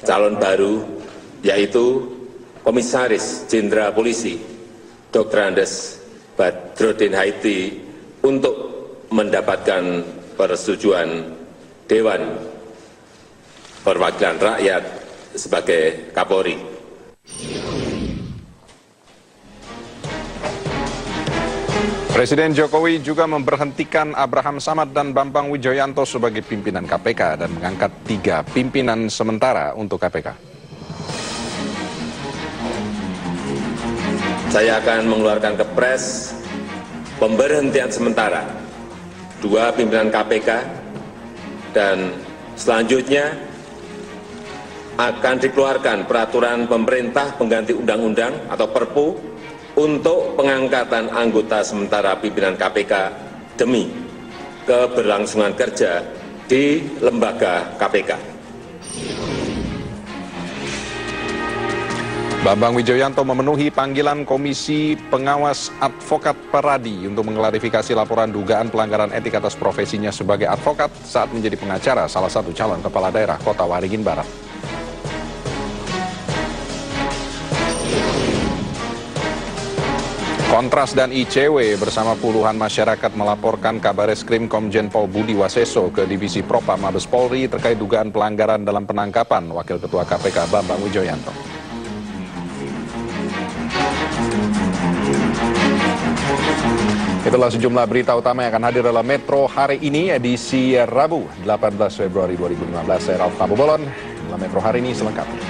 calon baru, yaitu Komisaris Jenderal Polisi Dr. Andes Badrodin Haiti untuk mendapatkan persetujuan Dewan Perwakilan Rakyat sebagai Kapolri. Presiden Jokowi juga memberhentikan Abraham Samad dan Bambang Wijoyanto sebagai pimpinan KPK dan mengangkat 3 pimpinan sementara untuk KPK. Saya akan mengeluarkan kepres pemberhentian sementara 2 pimpinan KPK dan selanjutnya akan dikeluarkan peraturan pemerintah pengganti undang-undang atau Perpu untuk pengangkatan anggota sementara pimpinan KPK demi keberlangsungan kerja di lembaga KPK. Bambang Wijoyanto memenuhi panggilan Komisi Pengawas Advokat Peradi untuk mengklarifikasi laporan dugaan pelanggaran etik atas profesinya sebagai advokat saat menjadi pengacara salah satu calon kepala daerah Kota Waringin Barat. Kontras dan ICW bersama puluhan masyarakat melaporkan Kabareskrim Komjen Pol Budi Waseso ke Divisi Propam Mabes Polri terkait dugaan pelanggaran dalam penangkapan Wakil Ketua KPK Bambang Wijoyanto. Itulah sejumlah berita utama yang akan hadir dalam Metro hari ini, edisi Rabu 18 Februari 2015. Saya Ralf Tabubolon, dalam Metro hari ini selengkapnya.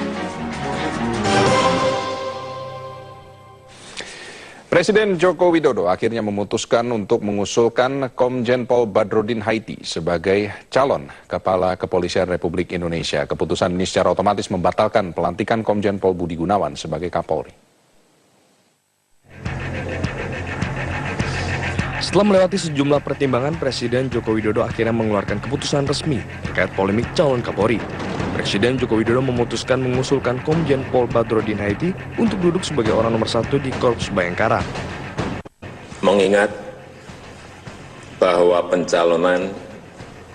Presiden Joko Widodo akhirnya memutuskan untuk mengusulkan Komjen Pol Badrodin Haiti sebagai calon Kepala Kepolisian Republik Indonesia. Keputusan ini secara otomatis membatalkan pelantikan Komjen Pol Budi Gunawan sebagai Kapolri. Setelah melewati sejumlah pertimbangan, Presiden Joko Widodo akhirnya mengeluarkan keputusan resmi terkait polemik calon Kapolri. Presiden Joko Widodo memutuskan mengusulkan Komjen Pol Badrodin Haiti untuk duduk sebagai orang nomor 1 di Korps Bayangkara. Mengingat bahwa pencalonan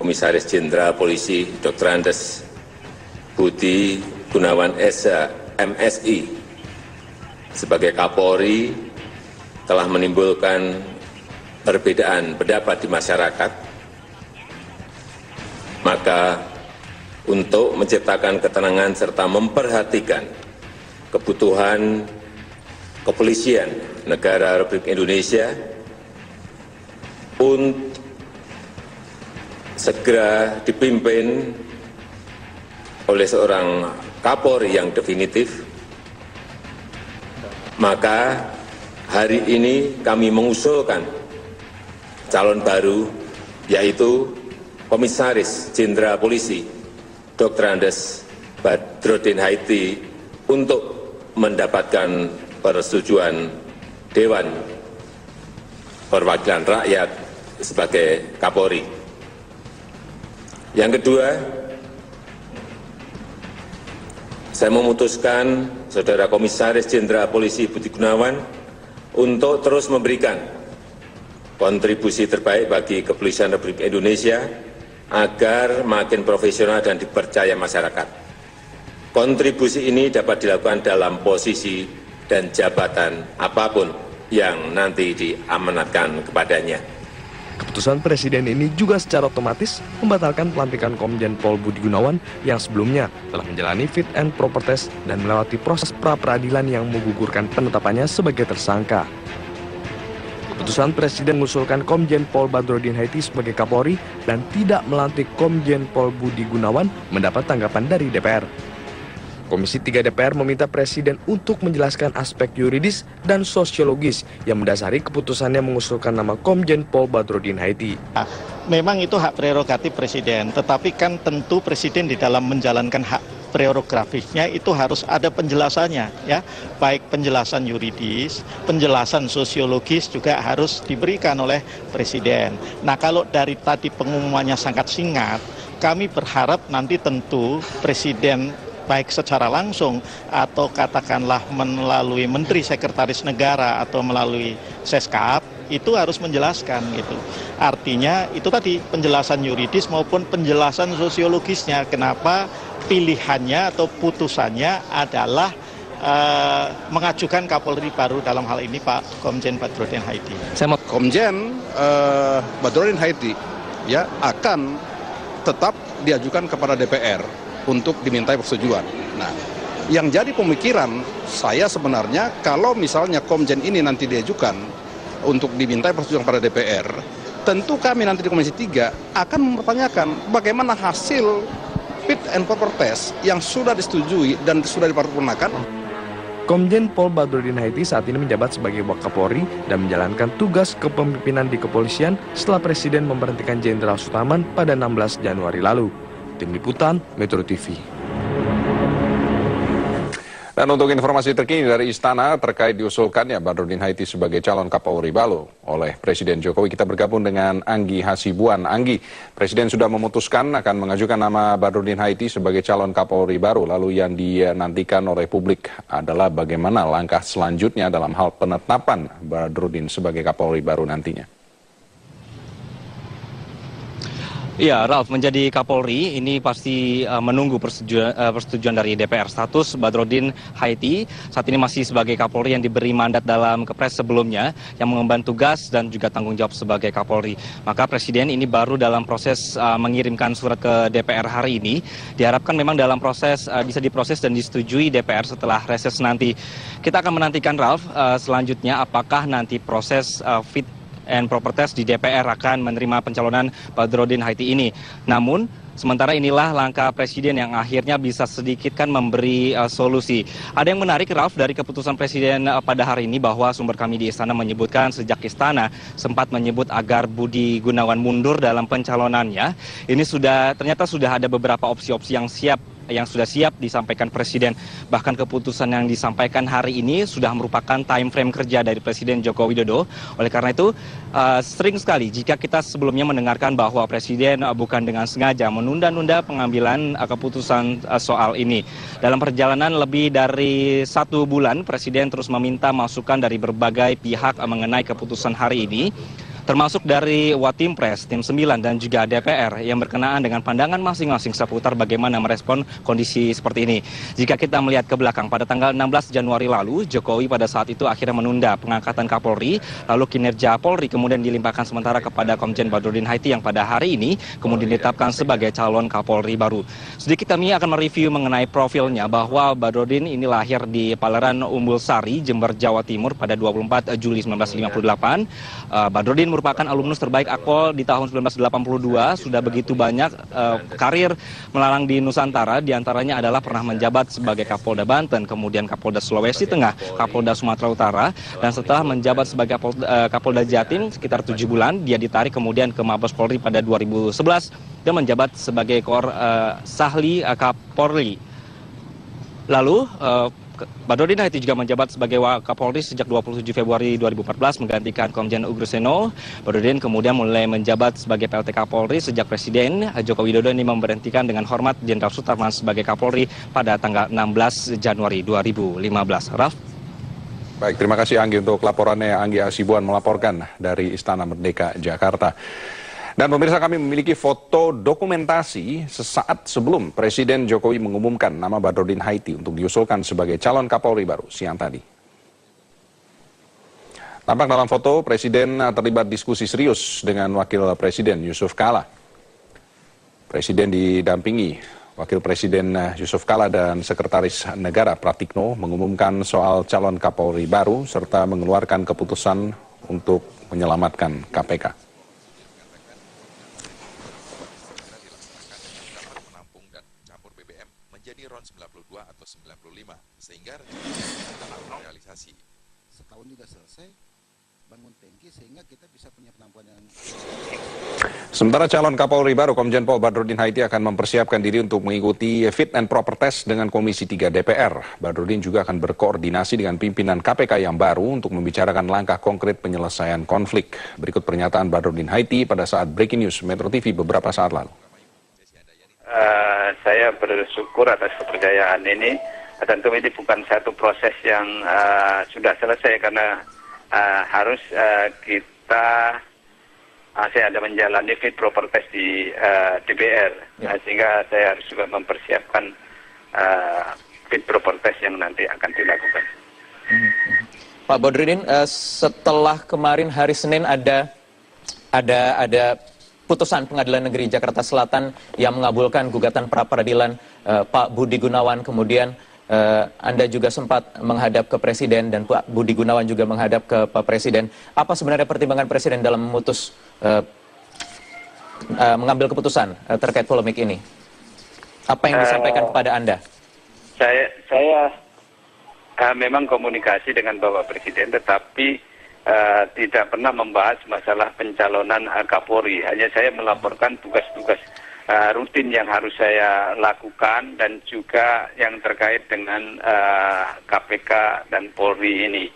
Komisaris Jenderal Polisi Dr. Andes Budi Gunawan SH MSI sebagai Kapolri telah menimbulkan perbedaan pendapat di masyarakat, maka untuk menciptakan ketenangan serta memperhatikan kebutuhan kepolisian negara Republik Indonesia untuk segera dipimpin oleh seorang Kapolri yang definitif, maka hari ini kami mengusulkan calon baru, yaitu Komisaris Jenderal Polisi Dr. Andes Badrodin Haiti untuk mendapatkan persetujuan Dewan Perwakilan Rakyat sebagai Kapolri. Yang kedua, saya memutuskan Saudara Komisaris Jenderal Polisi Budi Gunawan untuk terus memberikan kontribusi terbaik bagi kepolisian Republik Indonesia agar makin profesional dan dipercaya masyarakat. Kontribusi ini dapat dilakukan dalam posisi dan jabatan apapun yang nanti diamanatkan kepadanya. Keputusan Presiden ini juga secara otomatis membatalkan pelantikan Komjen Pol Budi Gunawan yang sebelumnya telah menjalani fit and proper test dan melewati proses pra-peradilan yang menggugurkan penetapannya sebagai tersangka. Keputusan Presiden mengusulkan Komjen Pol Badrodin Haiti sebagai Kapolri dan tidak melantik Komjen Pol Budi Gunawan mendapat tanggapan dari DPR. Komisi 3 DPR meminta Presiden untuk menjelaskan aspek yuridis dan sosiologis yang mendasari keputusannya mengusulkan nama Komjen Pol Badrodin Haiti. Memang itu hak prerogatif Presiden, tetapi kan tentu Presiden di dalam menjalankan hak prerogatifnya itu harus ada penjelasannya, ya, baik penjelasan yuridis, penjelasan sosiologis juga harus diberikan oleh Presiden. Nah, kalau dari tadi pengumumannya sangat singkat, kami berharap nanti tentu Presiden baik secara langsung atau katakanlah melalui Menteri Sekretaris Negara atau melalui Seskap itu harus menjelaskan gitu. Artinya itu tadi penjelasan yuridis maupun penjelasan sosiologisnya kenapa pilihannya atau putusannya adalah mengajukan Kapolri baru dalam hal ini Pak Komjen Badrodin Haiti. Komjen Badrodin Haiti ya akan tetap diajukan kepada DPR untuk dimintai persetujuan. Nah, yang jadi pemikiran saya sebenarnya kalau misalnya Komjen ini nanti diajukan untuk dimintai persetujuan pada DPR, tentu kami nanti di Komisi 3 akan mempertanyakan bagaimana hasil fit and proper test yang sudah disetujui dan sudah diparipurnakan. Komjen Pol Badrodin Haiti saat ini menjabat sebagai Wakapolri dan menjalankan tugas kepemimpinan di kepolisian setelah Presiden memberhentikan Jenderal Sutarman pada 16 Januari lalu. Tim Liputan, Metro TV. Dan untuk informasi terkini dari Istana terkait diusulkannya Badrodin Haiti sebagai calon Kapolri baru oleh Presiden Jokowi, kita bergabung dengan Anggi Hasibuan. Anggi, Presiden sudah memutuskan akan mengajukan nama Badrodin Haiti sebagai calon Kapolri baru. Lalu yang dinantikan oleh publik adalah bagaimana langkah selanjutnya dalam hal penetapan Badrodin sebagai Kapolri baru nantinya. Iya, Ralf, menjadi Kapolri ini pasti menunggu persetujuan dari DPR. Status Badrodin Haiti saat ini masih sebagai Kapolri yang diberi mandat dalam Kepres sebelumnya yang mengemban tugas dan juga tanggung jawab sebagai Kapolri. Maka Presiden ini baru dalam proses mengirimkan surat ke DPR hari ini. Diharapkan memang dalam proses bisa diproses dan disetujui DPR setelah reses nanti. Kita akan menantikan, Ralf, selanjutnya apakah nanti proses fit and proper test di DPR akan menerima pencalonan Badrodin Haiti ini. Namun, sementara inilah langkah Presiden yang akhirnya bisa sedikit kan memberi solusi. Ada yang menarik, Ralf, dari keputusan Presiden pada hari ini bahwa sumber kami di Istana menyebutkan sejak Istana sempat menyebut agar Budi Gunawan mundur dalam pencalonannya. Ini ternyata sudah ada beberapa opsi-opsi yang sudah siap disampaikan Presiden. Bahkan keputusan yang disampaikan hari ini sudah merupakan time frame kerja dari Presiden Joko Widodo. Oleh karena itu, sering sekali jika kita sebelumnya mendengarkan bahwa Presiden bukan dengan sengaja menunda-nunda pengambilan keputusan soal ini. Dalam perjalanan lebih dari 1 bulan, Presiden terus meminta masukan dari berbagai pihak mengenai keputusan hari ini, termasuk dari Watimpres, Tim 9, dan juga DPR yang berkenaan dengan pandangan masing-masing seputar bagaimana merespon kondisi seperti ini. Jika kita melihat ke belakang, pada tanggal 16 Januari lalu, Jokowi pada saat itu akhirnya menunda pengangkatan Kapolri, lalu kinerja Polri kemudian dilimpahkan sementara kepada Komjen Badrodin Haiti yang pada hari ini kemudian ditetapkan sebagai calon Kapolri baru. Sedikit kami akan mereview mengenai profilnya, bahwa Badrodin ini lahir di Paleran Umbul Sari, Jember, Jawa Timur pada 24 Juli 1958. Badrodin merupakan alumnus terbaik Akpol di tahun 1982, sudah begitu banyak karir melalang di Nusantara, diantaranya adalah pernah menjabat sebagai Kapolda Banten, kemudian Kapolda Sulawesi Tengah, Kapolda Sumatera Utara, dan setelah menjabat sebagai Kapolda Jatim sekitar 7 bulan, dia ditarik kemudian ke Mabes Polri pada 2011 dan menjabat sebagai Sahli Kapolri. Lalu Badrodin Haiti juga menjabat sebagai Wakapolri sejak 27 Februari 2014 menggantikan Komjen Ugrusono. Badrodin kemudian mulai menjabat sebagai PLT Kapolri sejak Presiden Joko Widodo ini memberhentikan dengan hormat Jenderal Sutarman sebagai Kapolri pada tanggal 16 Januari 2015. Raf? Baik, terima kasih Anggi untuk laporannya. Anggi Hasibuan melaporkan dari Istana Merdeka, Jakarta. Dan pemirsa, kami memiliki foto dokumentasi sesaat sebelum Presiden Jokowi mengumumkan nama Badrodin Haiti untuk diusulkan sebagai calon Kapolri baru siang tadi. Tampak dalam foto, Presiden terlibat diskusi serius dengan Wakil Presiden Yusuf Kala. Presiden didampingi Wakil Presiden Yusuf Kala dan Sekretaris Negara Pratikno mengumumkan soal calon Kapolri baru serta mengeluarkan keputusan untuk menyelamatkan KPK. Jadi RON 92 atau 95 sehingga realisasi setahun juga selesai bangun tangki sehingga kita bisa punya penampungan yang. Sementara calon Kapolri baru Komjen Pol Badrodin Haiti akan mempersiapkan diri untuk mengikuti fit and proper test dengan Komisi 3 DPR. Badrodin juga akan berkoordinasi dengan pimpinan KPK yang baru untuk membicarakan langkah konkret penyelesaian konflik. Berikut pernyataan Badrodin Haiti pada saat Breaking News Metro TV beberapa saat lalu. Saya bersyukur atas kepercayaan ini. Tentu ini bukan satu proses yang sudah selesai karena harus kita saya ada menjalani fit proper test di DPR, sehingga saya harus juga mempersiapkan fit proper test yang nanti akan dilakukan. Pak Badrodin, setelah kemarin hari Senin ada putusan Pengadilan Negeri Jakarta Selatan yang mengabulkan gugatan pra-peradilan Pak Budi Gunawan, kemudian Anda juga sempat menghadap ke Presiden dan Pak Budi Gunawan juga menghadap ke Pak Presiden. Apa sebenarnya pertimbangan Presiden dalam mengambil keputusan terkait polemik ini? Apa yang disampaikan kepada Anda? Saya memang komunikasi dengan Bapak Presiden, tetapi tidak pernah membahas masalah pencalonan Kapolri. Hanya saya melaporkan tugas-tugas rutin yang harus saya lakukan dan juga yang terkait dengan KPK dan Polri ini.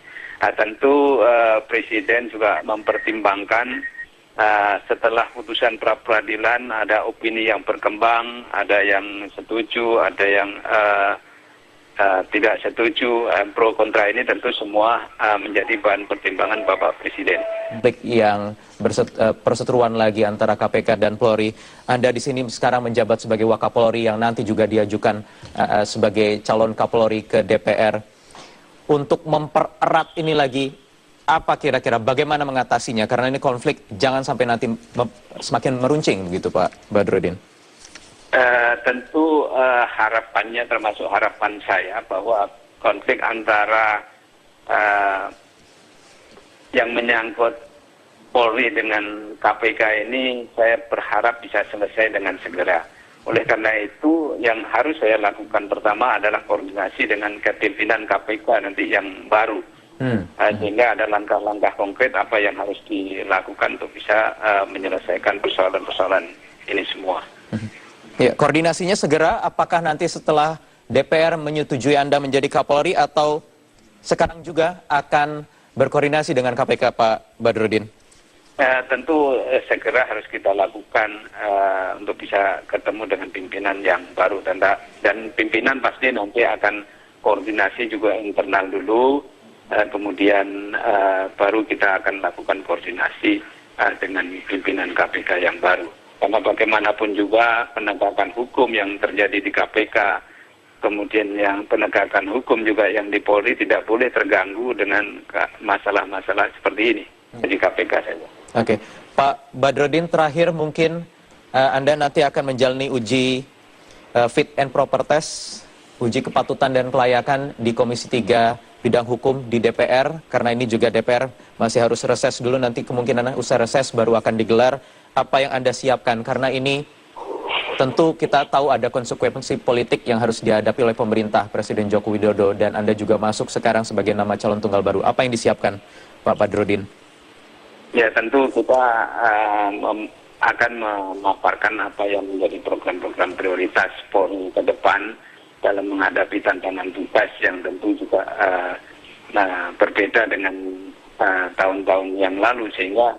Tentu Presiden juga mempertimbangkan setelah putusan pra-peradilan ada opini yang berkembang, ada yang setuju, ada yang tidak setuju, pro kontra ini tentu semua menjadi bahan pertimbangan Bapak Presiden. Yang perseteruan lagi antara KPK dan Polri, Anda di sini sekarang menjabat sebagai Wakapolri yang nanti juga diajukan sebagai calon Kapolri ke DPR. Untuk mempererat ini lagi, apa kira-kira bagaimana mengatasinya? Karena ini konflik jangan sampai nanti semakin meruncing begitu Pak Badrodin. Tentu harapannya termasuk harapan saya bahwa konflik antara yang menyangkut Polri dengan KPK ini saya berharap bisa selesai dengan segera. Oleh karena itu yang harus saya lakukan pertama adalah koordinasi dengan pimpinan KPK nanti yang baru. Sehingga ada langkah-langkah konkret apa yang harus dilakukan untuk bisa menyelesaikan persoalan-persoalan ini semua. Ya, koordinasinya segera, apakah nanti setelah DPR menyetujui Anda menjadi Kapolri atau sekarang juga akan berkoordinasi dengan KPK Pak Badrodin? Tentu segera harus kita lakukan untuk bisa ketemu dengan pimpinan yang baru. Dan pimpinan pasti nanti akan koordinasi juga internal dulu, kemudian baru kita akan lakukan koordinasi dengan pimpinan KPK yang baru. Karena bagaimanapun juga penegakan hukum yang terjadi di KPK, kemudian yang penegakan hukum juga yang di Polri tidak boleh terganggu dengan masalah-masalah seperti ini. Jadi KPK saja. Oke, Pak Badrodin, terakhir mungkin Anda nanti akan menjalani uji fit and proper test, uji kepatutan dan kelayakan di Komisi 3 bidang hukum di DPR, karena ini juga DPR masih harus reses dulu, nanti kemungkinan usai reses baru akan digelar. Apa yang Anda siapkan? Karena ini tentu kita tahu ada konsekuensi politik yang harus dihadapi oleh pemerintah Presiden Joko Widodo, dan Anda juga masuk sekarang sebagai nama calon tunggal baru. Apa yang disiapkan Pak Badrodin? Ya, tentu kita akan memaparkan apa yang menjadi program-program prioritas Polri ke depan dalam menghadapi tantangan tugas yang tentu juga berbeda dengan tahun-tahun yang lalu, sehingga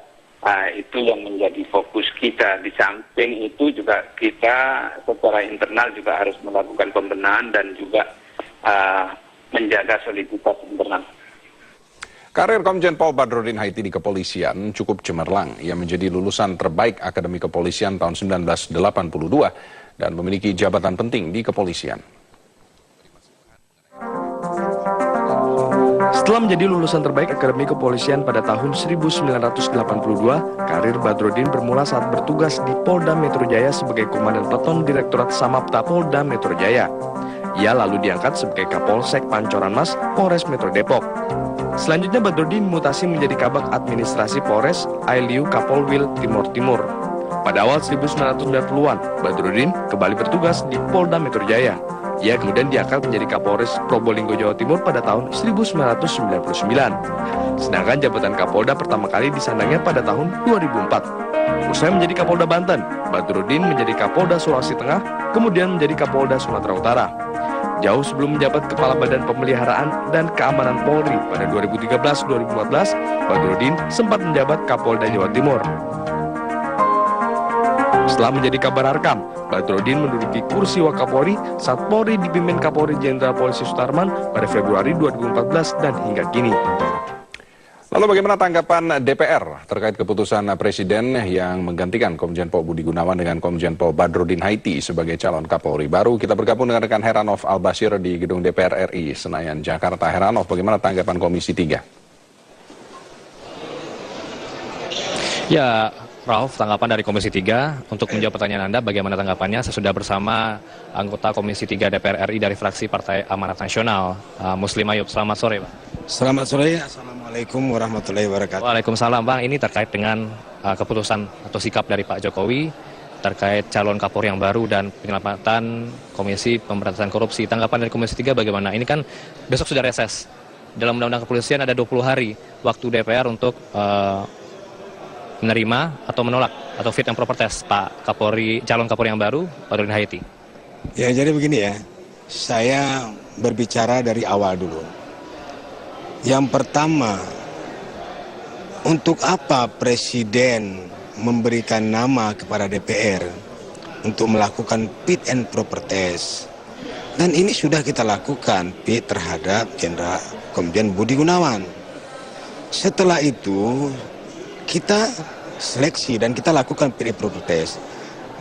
itu yang menjadi fokus kita. Di samping itu juga kita secara internal juga harus melakukan pembenahan dan juga menjaga soliditas internal. Karir Komjen Pol Badrodin Haiti di kepolisian cukup cemerlang. Ia menjadi lulusan terbaik Akademi Kepolisian tahun 1982 dan memiliki jabatan penting di kepolisian. Setelah menjadi lulusan terbaik Akademi Kepolisian pada tahun 1982, karir Badrodin bermula saat bertugas di Polda Metro Jaya sebagai Komandan Peleton Direktorat Samapta Polda Metro Jaya. Ia lalu diangkat sebagai Kapolsek Pancoran Mas, Polres Metro Depok. Selanjutnya Badrodin dimutasi menjadi Kabag Administrasi Polres Ailiu Kapolwil Timur Timur. Pada awal 1990-an, Badrodin kembali bertugas di Polda Metro Jaya. Ia kemudian diangkat menjadi Kapolres Probolinggo Jawa Timur pada tahun 1999. Sedangkan jabatan Kapolda pertama kali disandangnya pada tahun 2004. Usai menjadi Kapolda Banten, Badrodin menjadi Kapolda Sulawesi Tengah, kemudian menjadi Kapolda Sumatera Utara. Jauh sebelum menjabat Kepala Badan Pemeliharaan dan Keamanan Polri pada 2013-2014, Badrodin sempat menjabat Kapolda Jawa Timur. Setelah menjadi Kabar Harkam, Badrodin menduduki kursi Wakapolri saat Polri dipimpin Kapolri Jenderal Polisi Sutarman pada Februari 2014 dan hingga kini. Lalu bagaimana tanggapan DPR terkait keputusan Presiden yang menggantikan Komjen Pol Budi Gunawan dengan Komjen Pol Badrodin Haiti sebagai calon Kapolri baru? Kita bergabung dengan rekan Heranov Al-Bashir di Gedung DPR RI, Senayan, Jakarta. Heranov, bagaimana tanggapan Komisi 3? Ya, Rauf, tanggapan dari Komisi 3. Untuk menjawab pertanyaan Anda, bagaimana tanggapannya? Saya sudah bersama anggota Komisi 3 DPR RI dari fraksi Partai Amanat Nasional, Muslim Ayub. Selamat sore, Pak. Selamat sore, Assalamualaikum warahmatullahi wabarakatuh. Waalaikumsalam, Bang. Ini terkait dengan keputusan atau sikap dari Pak Jokowi terkait calon Kapolri yang baru dan penyelamatan Komisi Pemberantasan Korupsi. Tanggapan dari Komisi 3 bagaimana? Ini kan besok sudah reses. Dalam Undang-Undang Kepolisian ada 20 hari waktu DPR untuk menerima atau menolak atau fit and proper test Pak Kapolri, calon Kapolri yang baru, Badrodin Haiti. Ya, jadi begini ya, saya berbicara dari awal dulu. Yang pertama, untuk apa Presiden memberikan nama kepada DPR untuk melakukan fit and proper test? Dan ini sudah kita lakukan fit terhadap Jenderal Komjen Budi Gunawan. Setelah itu kita seleksi dan kita lakukan fit and proper test.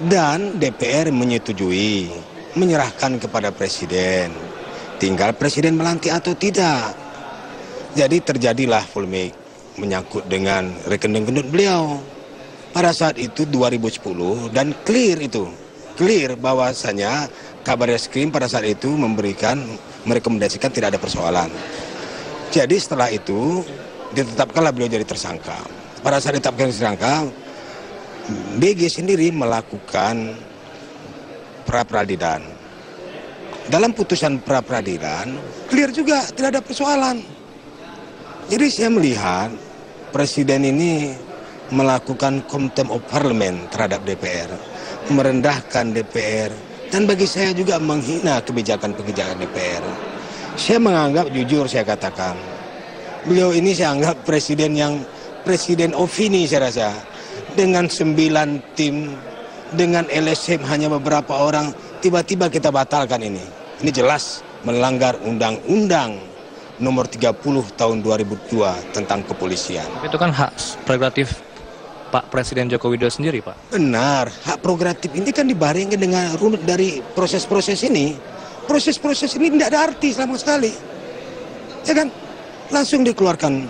Dan DPR menyetujui, menyerahkan kepada Presiden. Tinggal Presiden melantik atau tidak. Jadi terjadilah polemik menyangkut dengan rekening gendut beliau. Pada saat itu 2010 dan clear bahwasanya Kabarreskrim pada saat itu merekomendasikan tidak ada persoalan. Jadi setelah itu ditetapkanlah beliau jadi tersangka. Pada saat ditetapkan tersangka, BG sendiri melakukan pra-peradilan. Dalam putusan pra-peradilan clear juga tidak ada persoalan. Jadi saya melihat Presiden ini melakukan contempt of parliament terhadap DPR, merendahkan DPR, dan bagi saya juga menghina kebijakan-kebijakan DPR. Saya menganggap, jujur saya katakan, beliau ini saya anggap presiden opini saya rasa. Dengan 9 tim, dengan LSM hanya beberapa orang, tiba-tiba kita batalkan ini. Ini jelas melanggar undang-undang nomor 30 tahun 2002 tentang kepolisian. Itu kan hak prerogatif Pak Presiden Joko Widodo sendiri, Pak. Benar, hak prerogatif ini kan dibarengkan dengan runut dari proses-proses ini. Proses-proses ini tidak ada arti sama sekali. Ya kan? Langsung dikeluarkan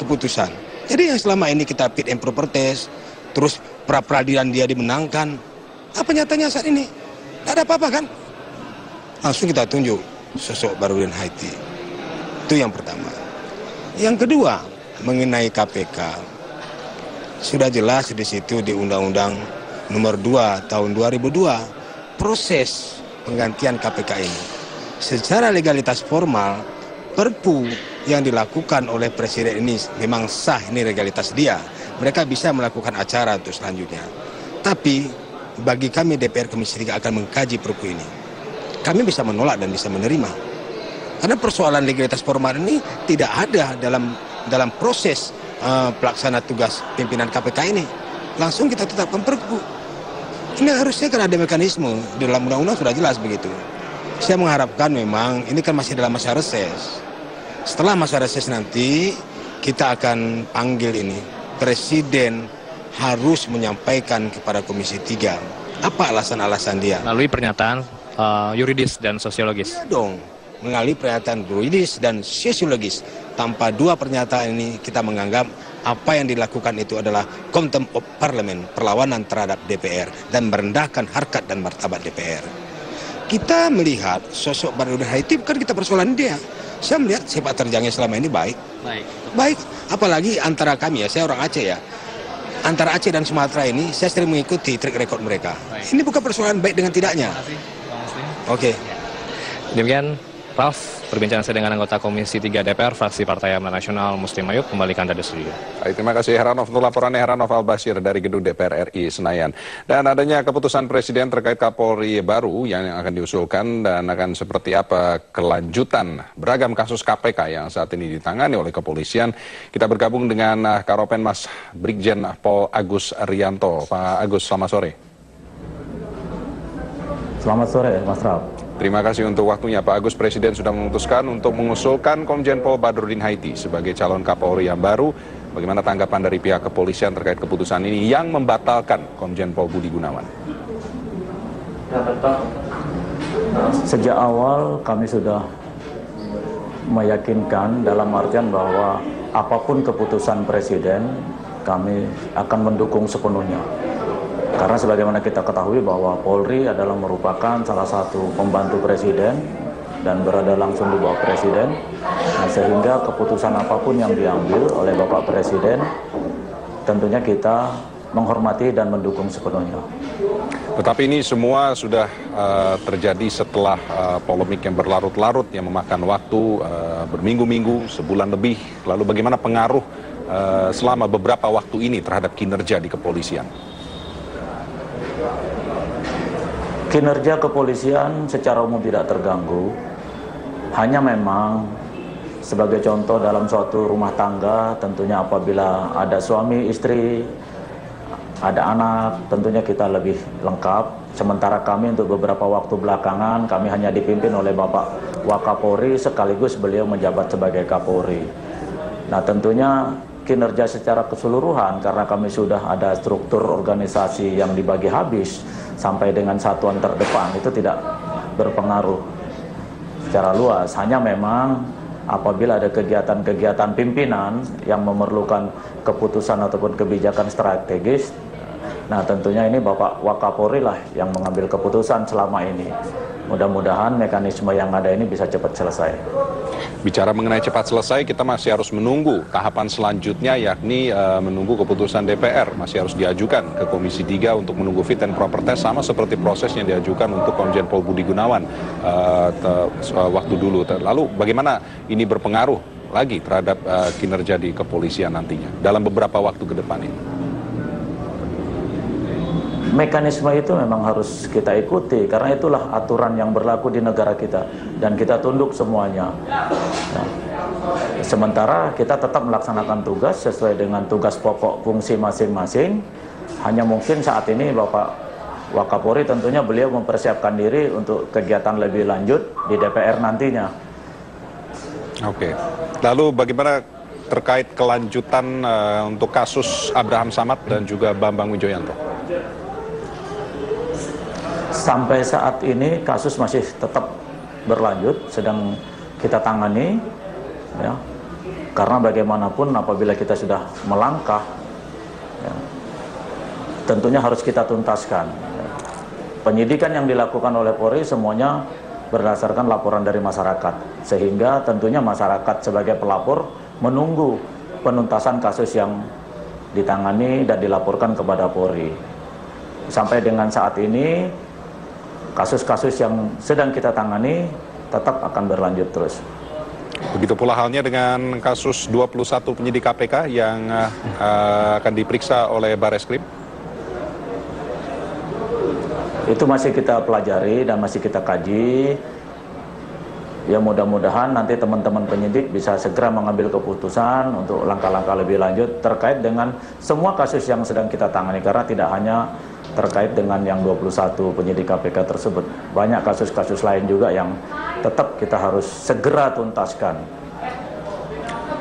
keputusan. Jadi yang selama ini kita fit and proper test, terus pra-peradilan dia dimenangkan. Apa nyatanya saat ini? Tidak ada apa-apa kan? Langsung kita tunjuk sosok Badrodin Haiti. Itu yang pertama. Yang kedua, mengenai KPK. Sudah jelas di situ di Undang-Undang nomor 2 tahun 2002 proses penggantian KPK ini. Secara legalitas formal, Perpu yang dilakukan oleh Presiden ini memang sah, ini legalitas dia. Mereka bisa melakukan acara untuk selanjutnya. Tapi bagi kami DPR Komisi 3 akan mengkaji Perpu ini. Kami bisa menolak dan bisa menerima. Karena persoalan legalitas formal ini tidak ada dalam proses pelaksana tugas pimpinan KPK ini. Langsung kita tetapkan Perpu. Ini harusnya kan ada mekanisme, di dalam undang-undang sudah jelas begitu. Saya mengharapkan memang ini kan masih dalam masa reses. Setelah masa reses nanti kita akan panggil ini. Presiden harus menyampaikan kepada Komisi 3 apa alasan-alasan dia. Melalui pernyataan yuridis dan sosiologis. Ya dong, melalui pernyataan yuridis dan sosiologis. Tanpa dua pernyataan ini kita menganggap apa yang dilakukan itu adalah contempt of parliament, perlawanan terhadap DPR dan merendahkan harkat dan martabat DPR. Kita melihat sosok Badrodin Haiti bukan kita persoalan dia. Saya melihat sepak terjangnya selama ini baik. Baik, apalagi antara kami ya, saya orang Aceh ya. Antara Aceh dan Sumatera ini saya sering mengikuti track record mereka. Ini bukan persoalan baik dengan tidaknya. Oke. Demikian Ralf, perbincangan saya dengan anggota Komisi 3 DPR, fraksi Partai Amanat Nasional, Muslim Ayub, kembalikan dari studio. Baik, terima kasih Heranov untuk laporannya. Heranov Al-Bashir dari Gedung DPR RI Senayan. Dan adanya keputusan Presiden terkait Kapolri baru yang akan diusulkan dan akan seperti apa kelanjutan beragam kasus KPK yang saat ini ditangani oleh kepolisian. Kita bergabung dengan Karopen Mas Brigjen Pol Agus Rianto. Pak Agus, selamat sore. Selamat sore, Mas Ralf. Terima kasih untuk waktunya Pak Agus. Presiden sudah memutuskan untuk mengusulkan Komjen Pol Badrodin Haiti sebagai calon Kapolri yang baru. Bagaimana tanggapan dari pihak kepolisian terkait keputusan ini yang membatalkan Komjen Pol Budi Gunawan? Sejak awal kami sudah meyakinkan dalam artian bahwa apapun keputusan Presiden, kami akan mendukung sepenuhnya. Karena sebagaimana kita ketahui bahwa Polri adalah merupakan salah satu pembantu Presiden dan berada langsung di bawah Presiden. Nah, sehingga keputusan apapun yang diambil oleh Bapak Presiden, tentunya kita menghormati dan mendukung sepenuhnya. Tetapi ini semua sudah terjadi setelah polemik yang berlarut-larut yang memakan waktu berminggu-minggu, sebulan lebih. Lalu bagaimana pengaruh selama beberapa waktu ini terhadap kinerja di kepolisian? Kinerja kepolisian secara umum tidak terganggu, hanya memang sebagai contoh dalam suatu rumah tangga, tentunya apabila ada suami, istri, ada anak, tentunya kita lebih lengkap. Sementara kami untuk beberapa waktu belakangan, kami hanya dipimpin oleh Bapak Wakapolri, sekaligus beliau menjabat sebagai Kapolri. Nah, tentunya kinerja secara keseluruhan, karena kami sudah ada struktur organisasi yang dibagi habis sampai dengan satuan terdepan, itu tidak berpengaruh secara luas. Hanya memang apabila ada kegiatan-kegiatan pimpinan yang memerlukan keputusan ataupun kebijakan strategis, nah tentunya ini Bapak Wakapolri lah yang mengambil keputusan selama ini. Mudah-mudahan mekanisme yang ada ini bisa cepat selesai. Bicara mengenai cepat selesai, kita masih harus menunggu tahapan selanjutnya, yakni menunggu keputusan DPR. Masih harus diajukan ke Komisi 3 untuk menunggu fit and proper test, sama seperti proses yang diajukan untuk Komjen Pol Budi Gunawan waktu dulu. Lalu bagaimana ini berpengaruh lagi terhadap kinerja di kepolisian nantinya dalam beberapa waktu ke depan ini? Mekanisme itu memang harus kita ikuti, karena itulah aturan yang berlaku di negara kita dan kita tunduk semuanya. Nah, sementara kita tetap melaksanakan tugas sesuai dengan tugas pokok fungsi masing-masing. Hanya mungkin saat ini Bapak Wakapolri tentunya beliau mempersiapkan diri untuk kegiatan lebih lanjut di DPR nantinya. Oke, lalu bagaimana terkait kelanjutan untuk kasus Abraham Samad dan juga Bambang Wijoyanto? Sampai saat ini kasus masih tetap berlanjut, sedang kita tangani, ya. Karena bagaimanapun apabila kita sudah melangkah, ya, tentunya harus kita tuntaskan. Penyidikan yang dilakukan oleh Polri semuanya berdasarkan laporan dari masyarakat, sehingga tentunya masyarakat sebagai pelapor menunggu penuntasan kasus yang ditangani dan dilaporkan kepada Polri. Sampai dengan saat ini, kasus-kasus yang sedang kita tangani tetap akan berlanjut terus. Begitu pula halnya dengan kasus 21 penyidik KPK yang akan diperiksa oleh Bareskrim? Itu masih kita pelajari dan masih kita kaji. Ya mudah-mudahan nanti teman-teman penyidik bisa segera mengambil keputusan untuk langkah-langkah lebih lanjut terkait dengan semua kasus yang sedang kita tangani, karena tidak hanya terkait dengan yang 21 penyidik KPK tersebut. Banyak kasus-kasus lain juga yang tetap kita harus segera tuntaskan.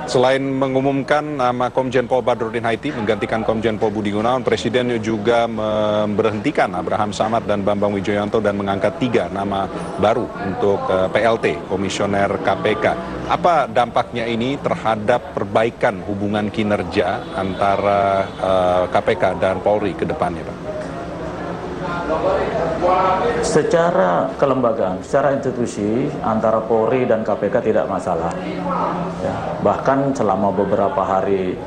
Selain mengumumkan nama Komjen Pol Badrodin Haiti menggantikan Komjen Pol Budi Gunawan, Presiden juga memberhentikan Abraham Samad dan Bambang Wijoyanto dan mengangkat 3 nama baru untuk PLT, Komisioner KPK. Apa dampaknya ini terhadap perbaikan hubungan kinerja antara KPK dan Polri ke depannya, Pak? Secara kelembagaan, secara institusi antara Polri dan KPK tidak masalah. Ya, bahkan selama beberapa hari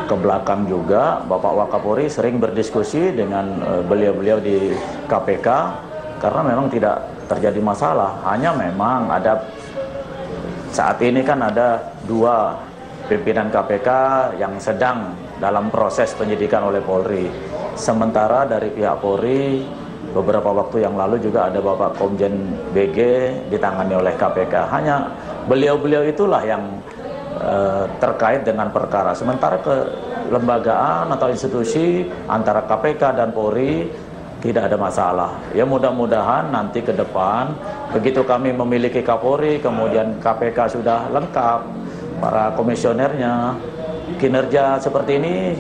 ke belakang juga Bapak Wakapolri sering berdiskusi dengan beliau-beliau di KPK, karena memang tidak terjadi masalah. Hanya memang ada saat ini kan ada 2 pimpinan KPK yang sedang dalam proses penyidikan oleh Polri. Sementara dari pihak Polri beberapa waktu yang lalu juga ada Bapak Komjen BG ditangani oleh KPK. Hanya beliau-beliau itulah yang terkait dengan perkara. Sementara kelembagaan atau institusi antara KPK dan Polri tidak ada masalah. Ya mudah-mudahan nanti ke depan begitu kami memiliki Kapolri, kemudian KPK sudah lengkap, para komisionernya, kinerja seperti ini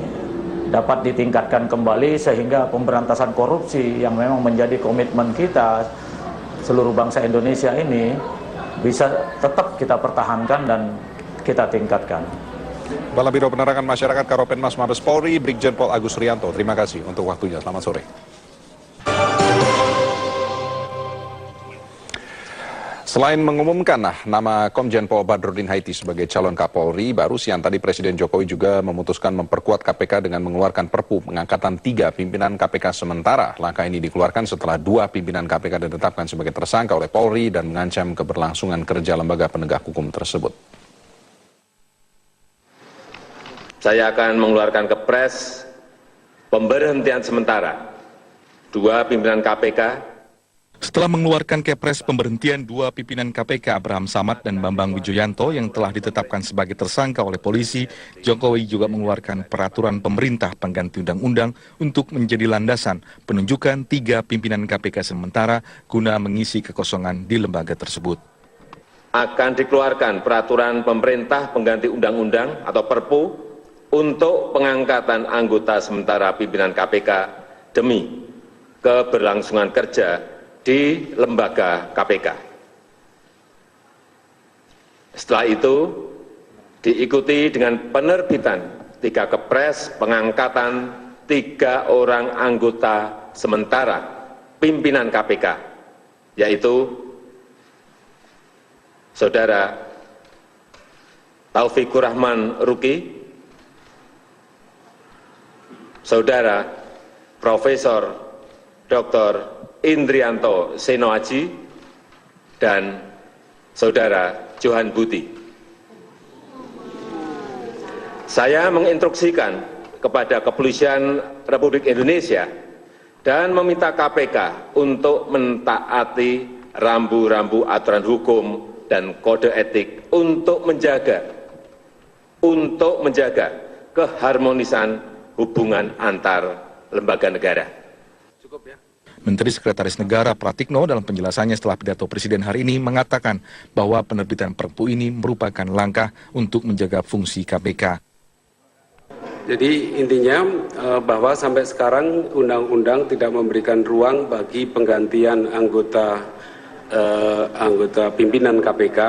dapat ditingkatkan kembali sehingga pemberantasan korupsi yang memang menjadi komitmen kita seluruh bangsa Indonesia ini bisa tetap kita pertahankan dan kita tingkatkan. Kepala Biro Penerangan Masyarakat Karopenmas Mabes Polri, Brigjen Pol Agus Rianto, terima kasih untuk waktunya. Selamat sore. Selain mengumumkan nama Komjen Pol Badrodin Haiti sebagai calon Kapolri, baru siang tadi Presiden Jokowi juga memutuskan memperkuat KPK dengan mengeluarkan Perpu pengangkatan 3 pimpinan KPK sementara. Langkah ini dikeluarkan setelah 2 pimpinan KPK ditetapkan sebagai tersangka oleh Polri dan mengancam keberlangsungan kerja lembaga penegak hukum tersebut. Saya akan mengeluarkan Kepres pemberhentian sementara 2 pimpinan KPK. Setelah mengeluarkan Kepres pemberhentian 2 pimpinan KPK Abraham Samad dan Bambang Wijoyanto yang telah ditetapkan sebagai tersangka oleh polisi, Jokowi juga mengeluarkan peraturan pemerintah pengganti undang-undang untuk menjadi landasan penunjukan 3 pimpinan KPK sementara guna mengisi kekosongan di lembaga tersebut. Akan dikeluarkan peraturan pemerintah pengganti undang-undang atau Perpu untuk pengangkatan anggota sementara pimpinan KPK demi keberlangsungan kerja di lembaga KPK. Setelah itu diikuti dengan penerbitan 3 Kepres pengangkatan 3 orang anggota sementara pimpinan KPK, yaitu Saudara Taufikur Rahman Ruki, Saudara Profesor Dr. Indrianto Senoaji, dan Saudara Johan Budi. Saya menginstruksikan kepada Kepolisian Republik Indonesia dan meminta KPK untuk mentaati rambu-rambu aturan hukum dan kode etik untuk menjaga keharmonisan hubungan antar lembaga negara. Cukup ya. Menteri Sekretaris Negara Pratikno dalam penjelasannya setelah pidato Presiden hari ini mengatakan bahwa penerbitan Perpu ini merupakan langkah untuk menjaga fungsi KPK. Jadi intinya bahwa sampai sekarang undang-undang tidak memberikan ruang bagi penggantian anggota pimpinan KPK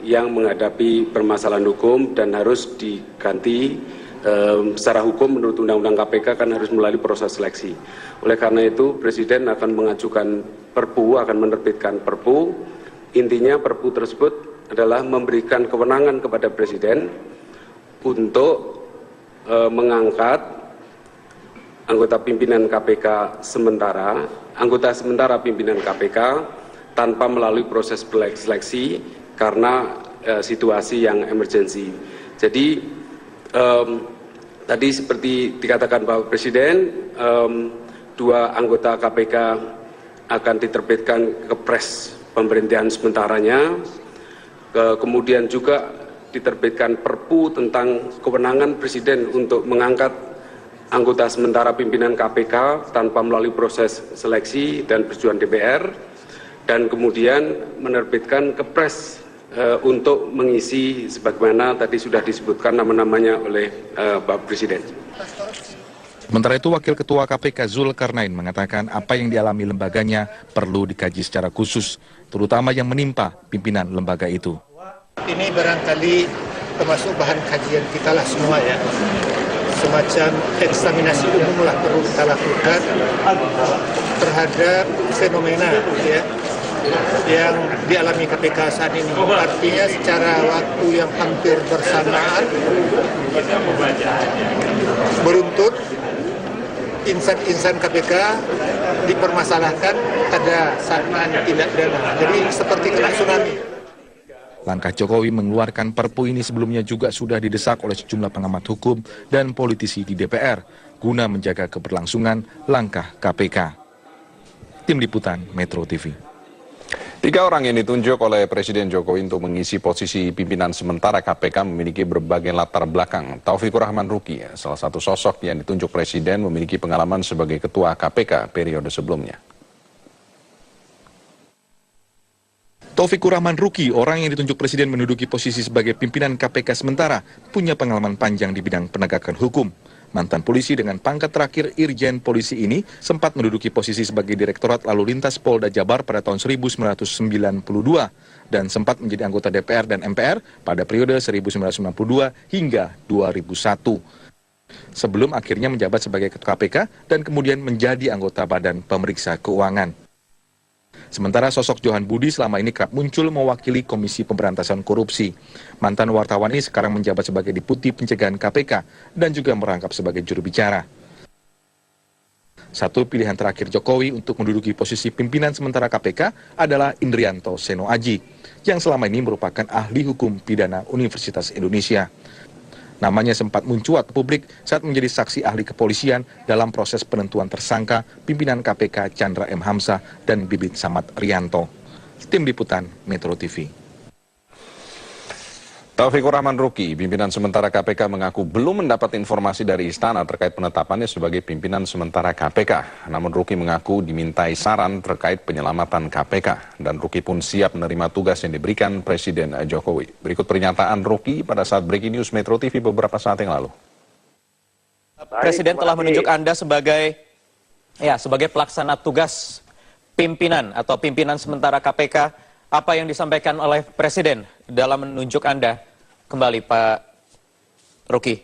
yang menghadapi permasalahan hukum dan harus diganti secara hukum menurut Undang-Undang KPK kan harus melalui proses seleksi. Oleh karena itu Presiden akan mengajukan Perpu, akan menerbitkan Perpu. Intinya Perpu tersebut adalah memberikan kewenangan kepada Presiden untuk mengangkat anggota pimpinan KPK sementara, anggota sementara pimpinan KPK tanpa melalui proses seleksi karena situasi yang emergensi. Jadi tadi seperti dikatakan Bapak Presiden, 2 anggota KPK akan diterbitkan Kepres pemberhentian sementaranya, kemudian juga diterbitkan Perpu tentang kewenangan Presiden untuk mengangkat anggota sementara pimpinan KPK tanpa melalui proses seleksi dan persetujuan DPR, dan kemudian menerbitkan Kepres untuk mengisi sebagaimana tadi sudah disebutkan nama-namanya oleh Bapak Presiden. Sementara itu, Wakil Ketua KPK Zulkarnain mengatakan apa yang dialami lembaganya perlu dikaji secara khusus, terutama yang menimpa pimpinan lembaga itu. Ini barangkali termasuk bahan kajian kita lah semua ya. Semacam eksaminasi umum lah perlu kita lakukan terhadap fenomena ya yang dialami KPK saat ini. Artinya secara waktu yang hampir bersamaan beruntun insan-insan KPK dipermasalahkan ada samaan tindak pidana. Jadi seperti kena tsunami. Langkah Jokowi mengeluarkan Perpu ini sebelumnya juga sudah didesak oleh sejumlah pengamat hukum dan politisi di DPR guna menjaga keberlangsungan langkah KPK. Tim Liputan Metro TV. Tiga orang yang ditunjuk oleh Presiden Jokowi untuk mengisi posisi pimpinan sementara KPK memiliki berbagai latar belakang. Taufikur Rahman Ruki, salah satu sosok yang ditunjuk Presiden, memiliki pengalaman sebagai Ketua KPK periode sebelumnya. Taufikur Rahman Ruki, orang yang ditunjuk Presiden menduduki posisi sebagai pimpinan KPK sementara, punya pengalaman panjang di bidang penegakan hukum. Mantan polisi dengan pangkat terakhir Irjen Polisi ini sempat menduduki posisi sebagai Direktorat Lalu Lintas Polda Jabar pada tahun 1992 dan sempat menjadi anggota DPR dan MPR pada periode 1992 hingga 2001. Sebelum akhirnya menjabat sebagai Ketua KPK dan kemudian menjadi anggota Badan Pemeriksa Keuangan. Sementara sosok Johan Budi selama ini kerap muncul mewakili Komisi Pemberantasan Korupsi. Mantan wartawan ini sekarang menjabat sebagai Deputi Pencegahan KPK dan juga merangkap sebagai juru bicara. Satu pilihan terakhir Jokowi untuk menduduki posisi pimpinan sementara KPK adalah Indrianto Seno Aji, yang selama ini merupakan ahli hukum pidana Universitas Indonesia. Namanya sempat mencuat ke publik saat menjadi saksi ahli kepolisian dalam proses penentuan tersangka pimpinan KPK Chandra M. Hamzah dan Bibit Samad Rianto. Tim Liputan Metro TV. Taufikur Rahman Ruki, pimpinan sementara KPK, mengaku belum mendapat informasi dari Istana terkait penetapannya sebagai pimpinan sementara KPK. Namun Ruki mengaku dimintai saran terkait penyelamatan KPK. Dan Ruki pun siap menerima tugas yang diberikan Presiden Jokowi. Berikut pernyataan Ruki pada saat Breaking News Metro TV beberapa saat yang lalu. Presiden telah menunjuk Anda sebagai pelaksana tugas pimpinan atau pimpinan sementara KPK. Apa yang disampaikan oleh Presiden dalam menunjuk Anda kembali, Pak Ruki?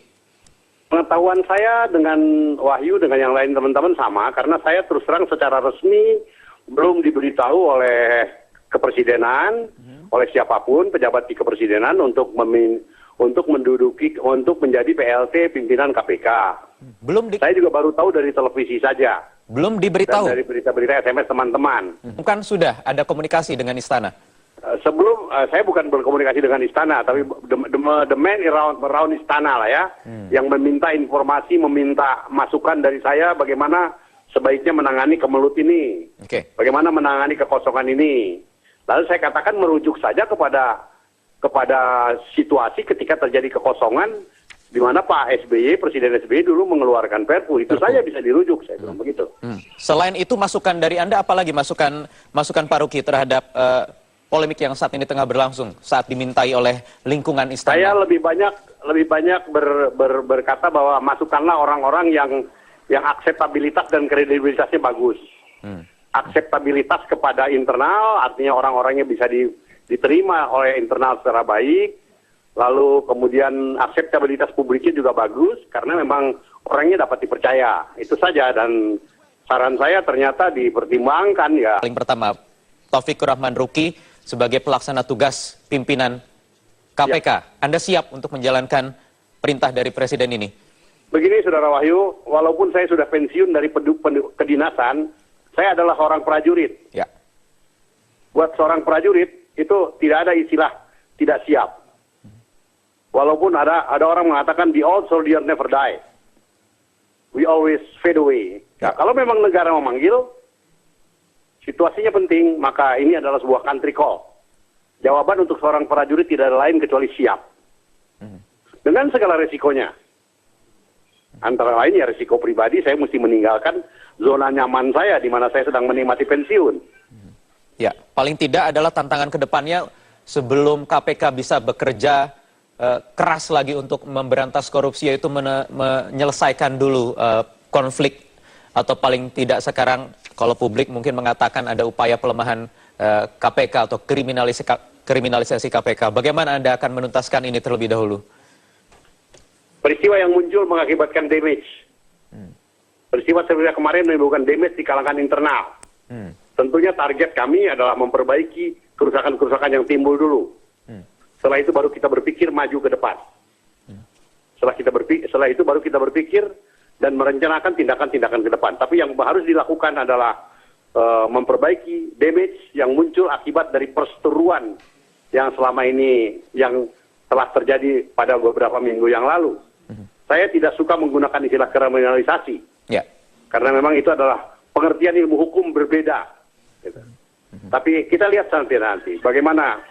Pengetahuan saya dengan Wahyu, dengan yang lain teman-teman sama, karena saya terus terang secara resmi belum diberitahu oleh kepresidenan, oleh siapapun pejabat di kepresidenan untuk menjadi PLT pimpinan KPK. Saya juga baru tahu dari televisi saja. Belum diberitahu? Dan dari berita-berita SMS teman-teman. Bukan sudah ada komunikasi dengan Istana? Sebelum, saya bukan berkomunikasi dengan Istana, tapi the man around Istana lah ya, yang meminta informasi, meminta masukan dari saya bagaimana sebaiknya menangani kemelut ini, bagaimana menangani kekosongan ini. Lalu saya katakan merujuk saja kepada situasi ketika terjadi kekosongan, di mana Pak SBY, Presiden SBY dulu mengeluarkan Perpu. Itu saja bisa dirujuk, saya bilang begitu. Selain itu masukan dari Anda, apalagi masukan Pak Ruki terhadap polemik yang saat ini tengah berlangsung saat dimintai oleh lingkungan Istana? Saya lebih banyak berkata bahwa masukkanlah orang-orang yang akseptabilitas dan kredibilitasnya bagus. Akseptabilitas kepada internal, artinya orang-orangnya bisa diterima oleh internal secara baik. Lalu kemudian akseptabilitas publiknya juga bagus, karena memang orangnya dapat dipercaya. Itu saja, dan saran saya ternyata dipertimbangkan ya. Paling pertama, Taufikur Rahman Ruki sebagai pelaksana tugas pimpinan KPK. Ya. Anda siap untuk menjalankan perintah dari Presiden ini? Begini, Saudara Wahyu, walaupun saya sudah pensiun dari kedinasan, saya adalah seorang prajurit. Ya. Buat seorang prajurit, itu tidak ada istilah tidak siap. Walaupun ada orang mengatakan the old soldier never die, we always fade away. Nah, kalau memang negara memanggil, situasinya penting, maka ini adalah sebuah country call. Jawaban untuk seorang prajurit tidak ada lain kecuali siap. Dengan segala resikonya. Antara lain ya resiko pribadi, saya mesti meninggalkan zona nyaman saya di mana saya sedang menikmati pensiun. Ya, paling tidak adalah tantangan ke depannya sebelum KPK bisa bekerja keras lagi untuk memberantas korupsi, yaitu menyelesaikan dulu konflik, atau paling tidak sekarang kalau publik mungkin mengatakan ada upaya pelemahan KPK atau kriminalisasi KPK. Bagaimana Anda akan menuntaskan ini terlebih dahulu? Peristiwa yang muncul mengakibatkan damage. Peristiwa seperti kemarin menimbulkan damage di kalangan internal. Tentunya target kami adalah memperbaiki kerusakan-kerusakan yang timbul dulu. Setelah itu baru kita berpikir maju ke depan. Setelah itu baru kita berpikir dan merencanakan tindakan-tindakan ke depan. Tapi yang harus dilakukan adalah memperbaiki damage yang muncul akibat dari perseteruan yang selama ini yang telah terjadi pada beberapa minggu yang lalu. Saya tidak suka menggunakan istilah kriminalisasi. Karena memang itu adalah pengertian ilmu hukum berbeda. Gitu. Tapi kita lihat nanti bagaimana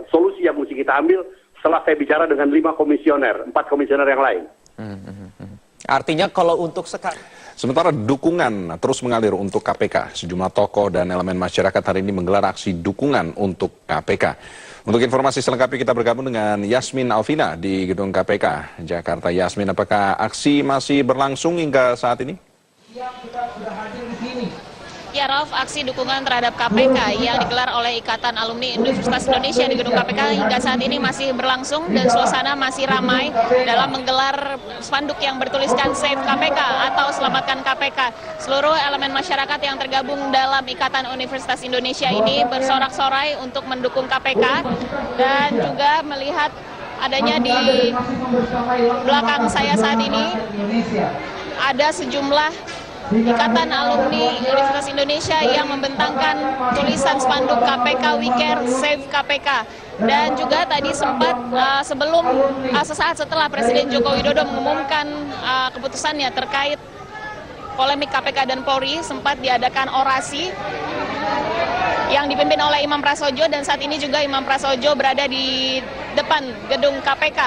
solusi yang mesti kita ambil setelah saya bicara dengan 4 komisioner yang lain. Artinya kalau untuk sekarang... Sementara dukungan terus mengalir untuk KPK, sejumlah tokoh dan elemen masyarakat hari ini menggelar aksi dukungan untuk KPK. Untuk informasi selengkapnya kita bergabung dengan Yasmin Alvina di Gedung KPK, Jakarta. Yasmin, apakah aksi masih berlangsung hingga saat ini? Ya, kita sudah hadir di sini. Ya, Ralf, aksi dukungan terhadap KPK yang digelar oleh Ikatan Alumni Universitas Indonesia di Gedung KPK hingga saat ini masih berlangsung dan suasana masih ramai dalam menggelar spanduk yang bertuliskan Save KPK atau Selamatkan KPK. Seluruh elemen masyarakat yang tergabung dalam Ikatan Universitas Indonesia ini bersorak-sorai untuk mendukung KPK dan juga melihat adanya di belakang saya saat ini ada sejumlah Ikatan Alumni Universitas Indonesia yang membentangkan tulisan spanduk KPK We Care, Save KPK. Dan juga tadi sempat sesaat setelah Presiden Joko Widodo mengumumkan keputusannya terkait polemik KPK dan Polri, sempat diadakan orasi yang dipimpin oleh Imam Prasojo, dan saat ini juga Imam Prasojo berada di depan gedung KPK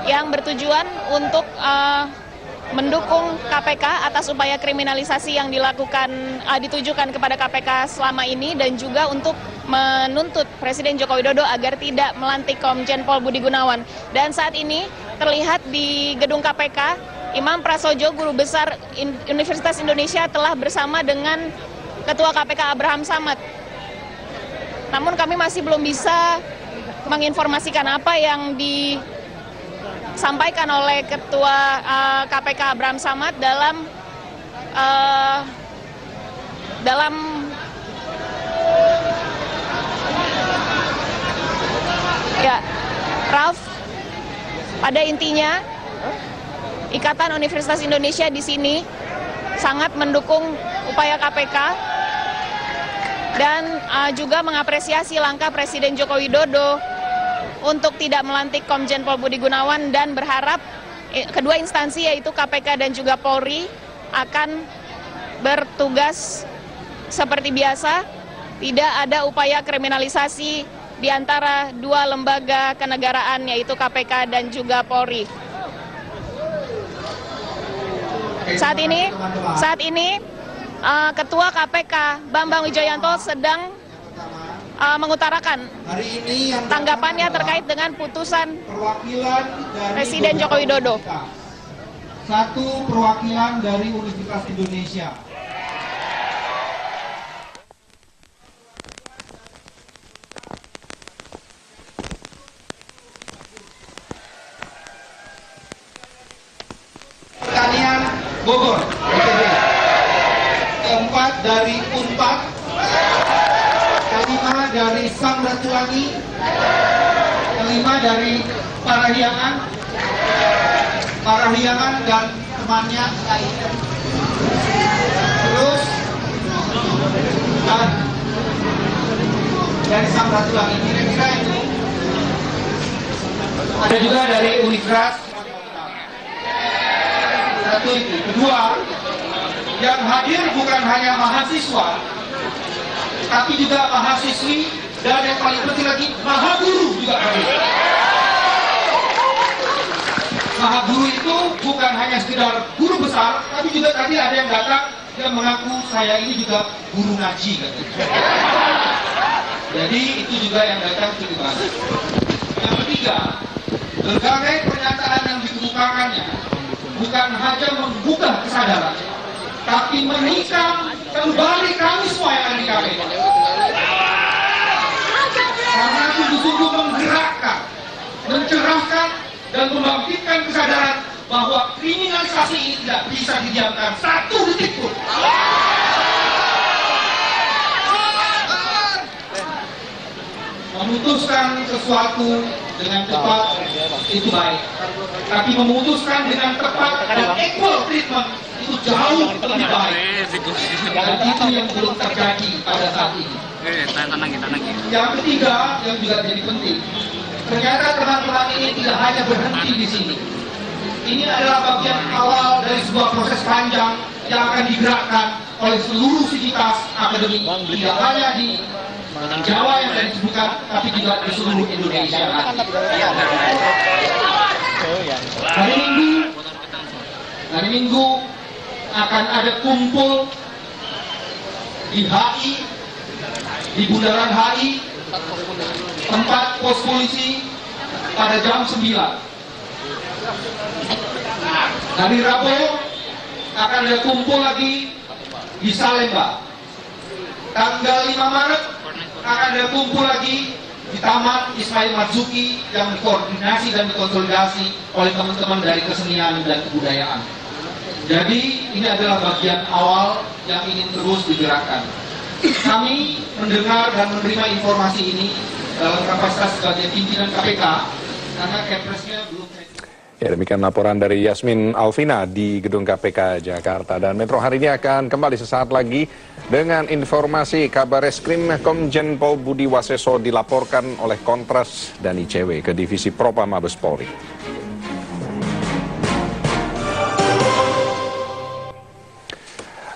yang bertujuan untuk mendukung KPK atas upaya kriminalisasi yang ditujukan kepada KPK selama ini, dan juga untuk menuntut Presiden Joko Widodo agar tidak melantik Komjen Pol Budi Gunawan. Dan saat ini terlihat di gedung KPK, Imam Prasojo, Guru Besar Universitas Indonesia, telah bersama dengan Ketua KPK Abraham Samad. Namun kami masih belum bisa menginformasikan apa yang disampaikan oleh Ketua KPK Abraham Samad dalam ya, Ralf, pada intinya Ikatan Universitas Indonesia di sini sangat mendukung upaya KPK dan juga mengapresiasi langkah Presiden Joko Widodo untuk tidak melantik Komjen Pol Budi Gunawan, dan berharap kedua instansi yaitu KPK dan juga Polri akan bertugas seperti biasa, tidak ada upaya kriminalisasi di antara dua lembaga kenegaraan yaitu KPK dan juga Polri. Saat ini Ketua KPK Bambang Wijoyanto sedang mengutarakan tanggapannya terkait dengan putusan Presiden Joko Widodo. Satu perwakilan dari Universitas Indonesia. Pertanian Bogor. Keempat dari Unpad. Kelima dari Samratulangi, kelima dari Parahyangan dan temannya terus dan dari Samratulangi, kira-kira itu. Ada juga dari Unikras. Satu itu. Kedua, yang hadir bukan hanya mahasiswa, tapi juga mahasiswi, dan yang paling penting lagi, mahaguru juga hadir. Mahaguru itu bukan hanya sekedar guru besar, tapi juga tadi ada yang datang yang mengaku saya ini juga guru ngaji. Jadi itu juga yang datang cukup banyak. Yang ketiga, berbagai pernyataan yang dikemukakannya bukan hanya membuka kesadaran, tapi menikam kembali kami semua yang ada di KPK. Karena sungguh-sungguh menggerakkan, mencerahkan, dan membangkitkan kesadaran bahwa kriminalisasi ini tidak bisa didiamkan satu detik pun. Memutuskan sesuatu dengan cepat itu baik, tapi memutuskan dengan tepat dan equal treatment itu jauh lebih baik. Dan itu yang belum terjadi pada saat ini. Yang ketiga yang juga jadi penting, ternyata teman-teman ini tidak hanya berhenti di sini. Ini adalah bagian awal dari sebuah proses panjang yang akan digerakkan oleh seluruh sivitas akademik, tidak hanya di Jawa yang tadi disebutkan, tapi juga di seluruh Indonesia. Hari Minggu akan ada kumpul di HI, di Bundaran HI, tempat pos polisi pada jam 9. Hari Rabu akan ada kumpul lagi di Salemba. Tanggal 5 Maret akan ada kumpul lagi di Taman Ismail Marzuki yang dikoordinasi dan dikonsolidasi oleh teman-teman dari kesenian dan kebudayaan. Jadi ini adalah bagian awal yang ingin terus digerakkan. Kami mendengar dan menerima informasi ini dalam kapasitas sebagai pimpinan KPK karena Kepresnya belum. Ya, demikian laporan dari Yasmin Alvina di Gedung KPK Jakarta. Dan Metro hari ini akan kembali sesaat lagi dengan informasi kabar Reskrim Komjen Pol Budi Waseso dilaporkan oleh Kontras dan ICW ke Divisi Propam Mabes Polri.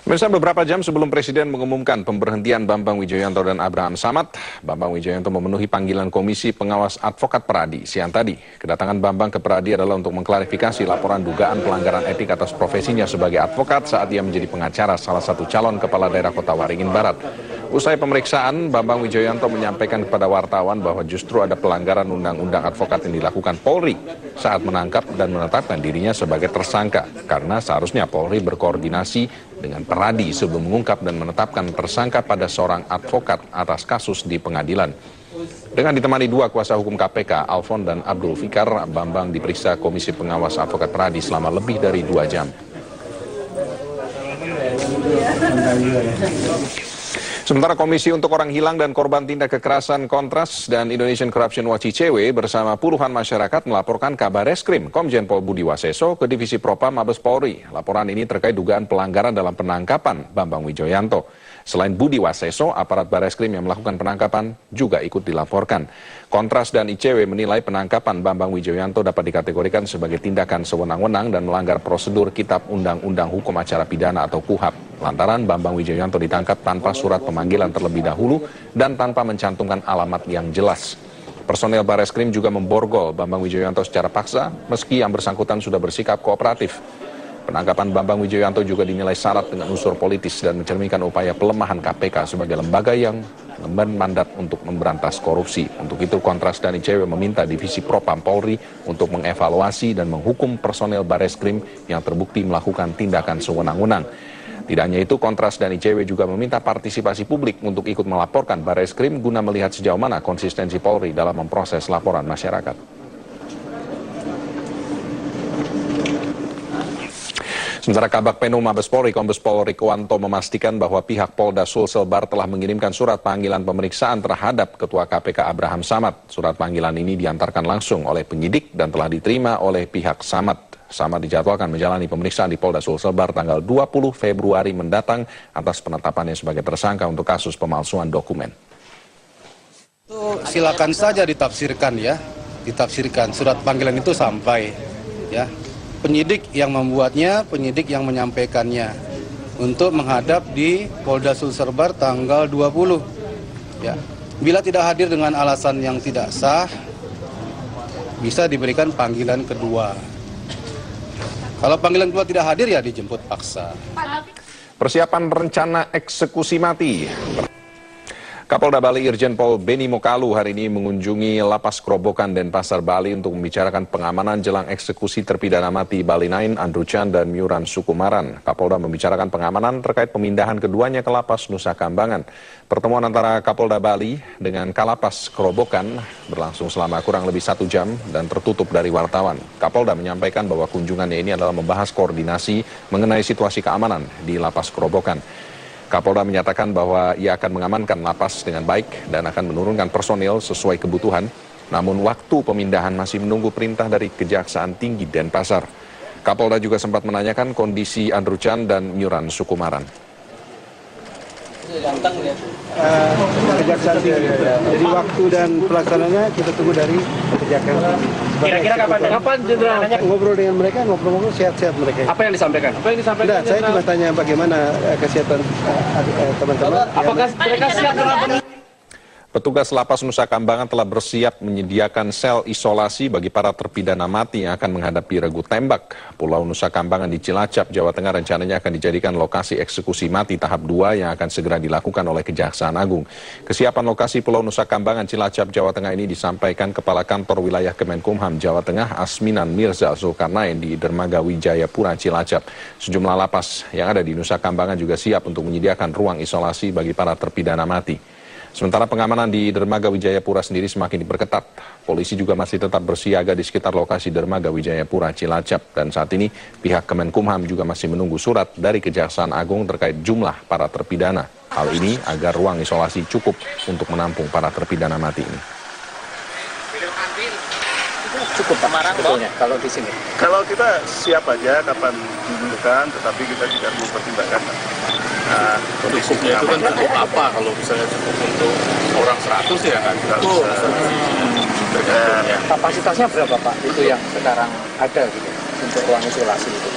Pemirsa, beberapa jam sebelum Presiden mengumumkan pemberhentian Bambang Wijoyanto dan Abraham Samad, Bambang Wijoyanto memenuhi panggilan Komisi Pengawas Advokat Peradi siang tadi. Kedatangan Bambang ke Peradi adalah untuk mengklarifikasi laporan dugaan pelanggaran etik atas profesinya sebagai advokat saat ia menjadi pengacara salah satu calon kepala daerah Kota Waringin Barat. Usai pemeriksaan, Bambang Wijoyanto menyampaikan kepada wartawan bahwa justru ada pelanggaran undang-undang advokat yang dilakukan Polri saat menangkap dan menetapkan dirinya sebagai tersangka, karena seharusnya Polri berkoordinasi dengan Peradi sebelum mengungkap dan menetapkan tersangka pada seorang advokat atas kasus di pengadilan. Dengan ditemani dua kuasa hukum KPK, Alfon dan Abdul Fikar, Bambang diperiksa Komisi Pengawas Advokat Peradi selama lebih dari 2 jam. Sementara Komisi untuk Orang Hilang dan Korban Tindak Kekerasan Kontras dan Indonesian Corruption Watch ICW bersama puluhan masyarakat melaporkan kabar Reskrim Komjen Pol Budi Waseso ke Divisi Propam Mabes Polri. Laporan ini terkait dugaan pelanggaran dalam penangkapan Bambang Wijoyanto. Selain Budi Waseso, aparat Bareskrim yang melakukan penangkapan juga ikut dilaporkan. Kontras dan ICW menilai penangkapan Bambang Wijoyanto dapat dikategorikan sebagai tindakan sewenang-wenang dan melanggar prosedur Kitab Undang-Undang Hukum Acara Pidana atau KUHAP. Lantaran Bambang Wijoyanto ditangkap tanpa surat pemanggilan terlebih dahulu dan tanpa mencantumkan alamat yang jelas. Personel Bareskrim juga memborgol Bambang Wijoyanto secara paksa meski yang bersangkutan sudah bersikap kooperatif. Penangkapan Bambang Wijoyanto juga dinilai syarat dengan unsur politis dan mencerminkan upaya pelemahan KPK sebagai lembaga yang bermandat untuk memberantas korupsi. Untuk itu, Kontras dan ICW meminta Divisi Propam Polri untuk mengevaluasi dan menghukum personel Bareskrim yang terbukti melakukan tindakan sewenang-wenang. Tidak hanya itu, Kontras dan ICW juga meminta partisipasi publik untuk ikut melaporkan Bareskrim guna melihat sejauh mana konsistensi Polri dalam memproses laporan masyarakat. Sementara Kabak Penum Mabes Polri, Kombes Pol Rikwanto memastikan bahwa pihak Polda Sulselbar telah mengirimkan surat panggilan pemeriksaan terhadap Ketua KPK Abraham Samad. Surat panggilan ini diantarkan langsung oleh penyidik dan telah diterima oleh pihak Samad. Samad dijadwalkan menjalani pemeriksaan di Polda Sulselbar tanggal 20 Februari mendatang atas penetapannya sebagai tersangka untuk kasus pemalsuan dokumen. Itu silakan saja ditafsirkan ya, ditafsirkan surat panggilan itu sampai ya. Penyidik yang membuatnya, penyidik yang menyampaikannya untuk menghadap di Polda Sulselbar tanggal 20. Ya. Bila tidak hadir dengan alasan yang tidak sah, bisa diberikan panggilan kedua. Kalau panggilan kedua tidak hadir, ya dijemput paksa. Persiapan rencana eksekusi mati. Kapolda Bali Irjen Pol Beni Mokalu hari ini mengunjungi Lapas Kerobokan Denpasar Bali untuk membicarakan pengamanan jelang eksekusi terpidana mati Bali 9, Andrew Chan dan Myuran Sukumaran. Kapolda membicarakan pengamanan terkait pemindahan keduanya ke Lapas Nusa Kambangan. Pertemuan antara Kapolda Bali dengan Kalapas Kerobokan berlangsung selama kurang lebih 1 jam dan tertutup dari wartawan. Kapolda menyampaikan bahwa kunjungannya ini adalah membahas koordinasi mengenai situasi keamanan di Lapas Kerobokan. Kapolda menyatakan bahwa ia akan mengamankan lapas dengan baik dan akan menurunkan personil sesuai kebutuhan. Namun waktu pemindahan masih menunggu perintah dari Kejaksaan Tinggi Denpasar. Kapolda juga sempat menanyakan kondisi Andrew Chan dan Myuran Sukumaran. Kejaksaan Tinggi. Jadi waktu dan pelaksananya kita tunggu dari Kejaksaan Tinggi. Kira-kira kapan Jenderal ngobrol dengan mereka, ngobrol-ngobrol sehat-sehat mereka. Apa yang disampaikan? Tidak, saya cuma tanya bagaimana kesehatan teman-teman. Apakah mereka siap dalam Petugas Lapas Nusa Kambangan telah bersiap menyediakan sel isolasi bagi para terpidana mati yang akan menghadapi regu tembak. Pulau Nusa Kambangan di Cilacap, Jawa Tengah rencananya akan dijadikan lokasi eksekusi mati tahap 2 yang akan segera dilakukan oleh Kejaksaan Agung. Kesiapan lokasi Pulau Nusa Kambangan Cilacap, Jawa Tengah ini disampaikan Kepala Kantor Wilayah Kemenkumham Jawa Tengah Asminan Mirza Zulkarnain di Dermaga Wijayapura Cilacap. Sejumlah lapas yang ada di Nusa Kambangan juga siap untuk menyediakan ruang isolasi bagi para terpidana mati. Sementara pengamanan di Dermaga Wijayapura sendiri semakin diperketat. Polisi juga masih tetap bersiaga di sekitar lokasi Dermaga Wijayapura Cilacap. Dan saat ini pihak Kemenkumham juga masih menunggu surat dari Kejaksaan Agung terkait jumlah para terpidana. Hal ini agar ruang isolasi cukup untuk menampung para terpidana mati ini. cukup sebetulnya kalau di sini? Kalau kita siap aja kapan dibutuhkan, tetapi kita juga mempertimbangkan. Nah, cukup apa kalau misalnya cukup untuk orang 100 ya nggak bisa. Kapasitasnya berapa Pak? Itu yang sekarang ada gitu untuk ruang isolasi itu.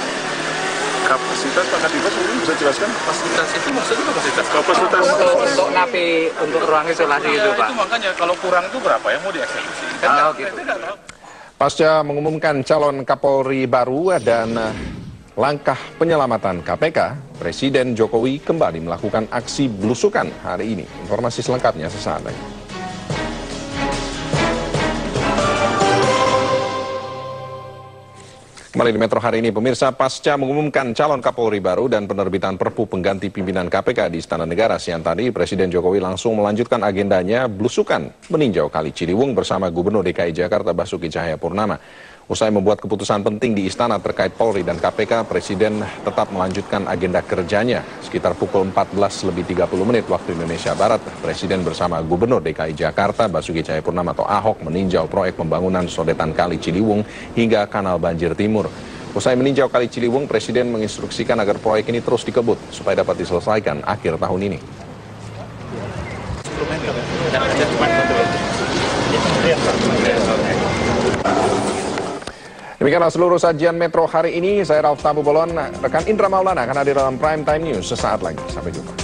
Kapasitas Pak Kadibas mungkin bisa jelaskan kapasitas itu maksudnya kapasitas untuk napi untuk ruang isolasi itu Pak. Itu makanya kalau kurang itu berapa yang mau dieksekusi? Kan gitu. Pasca mengumumkan calon Kapolri baru dan langkah penyelamatan KPK, Presiden Jokowi kembali melakukan aksi belusukan hari ini. Informasi selengkapnya sesaat lagi. Kembali di Metro hari ini, pemirsa, pasca mengumumkan calon Kapolri baru dan penerbitan Perpu pengganti pimpinan KPK di Istana Negara siang tadi, Presiden Jokowi langsung melanjutkan agendanya belusukan meninjau Kali Ciliwung bersama Gubernur DKI Jakarta Basuki Cahayapurnama. Usai membuat keputusan penting di Istana terkait Polri dan KPK, Presiden tetap melanjutkan agenda kerjanya. Sekitar pukul 14.30 waktu Indonesia Barat, Presiden bersama Gubernur DKI Jakarta Basuki Cahayapurnama atau Ahok meninjau proyek pembangunan sodetan Kali Ciliwung hingga Kanal Banjir Timur. Usai meninjau Kali Ciliwung, Presiden menginstruksikan agar proyek ini terus dikebut supaya dapat diselesaikan akhir tahun ini. Demikianlah seluruh sajian Metro hari ini. Saya Ralf Tabu Bolon, rekan Indra Maulana akan hadir dalam Prime Time News sesaat lagi. Sampai jumpa.